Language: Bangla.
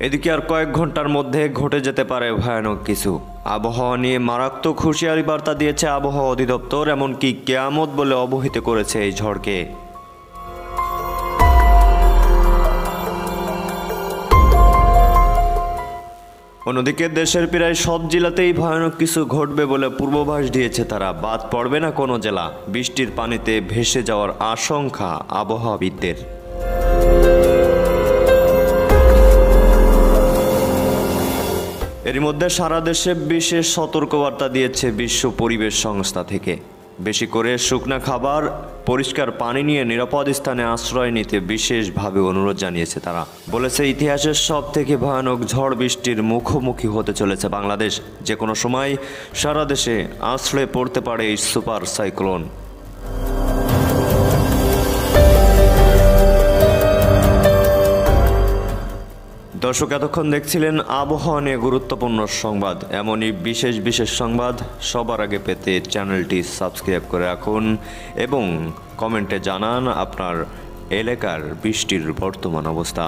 এদিকে আর কয়েক ঘন্টার মধ্যে ঘটে যেতে পারে ভয়ানক কিছু। আবহাওয়া নিয়ে মারাত্মক হুঁশিয়ারি বার্তা দিয়েছে আবহাওয়া অধিদপ্তর, এমনকি কেয়ামত বলে অবহিত করেছে এই ঝড়কে। অন্যদিকে দেশের প্রায় সব জেলাতেই ভয়ানক কিছু ঘটবে বলে পূর্বাভাস দিয়েছে তারা। বাদ পড়বে না কোনো জেলা। বৃষ্টির পানিতে ভেসে যাওয়ার আশঙ্কা আবহাওয়াবিদদের। এর মধ্যে সারা দেশে বিশেষ সতর্কবার্তা দিয়েছে বিশ্ব পরিবেশ সংস্থা থেকে। বেশি করে শুকনা খাবার, পরিষ্কার পানি নিয়ে নিরাপদ স্থানে আশ্রয় নিতে বিশেষভাবে অনুরোধ জানিয়েছে তারা। বলেছে ইতিহাসের সব থেকে ভয়ানক ঝড় বৃষ্টির মুখোমুখি হতে চলেছে বাংলাদেশ। যে কোনো সময় সারা দেশে আছড়ে পড়তে পারে এই সুপার সাইক্লোন। দর্শক, এতক্ষণ দেখছিলেন আবহাওয়া নিয়ে গুরুত্বপূর্ণ সংবাদ। এমনই বিশেষ সংবাদ সবার আগে পেতে চ্যানেলটি সাবস্ক্রাইব করে রাখুন এবং কমেন্টে জানান আপনার এলাকার বৃষ্টির বর্তমান অবস্থা।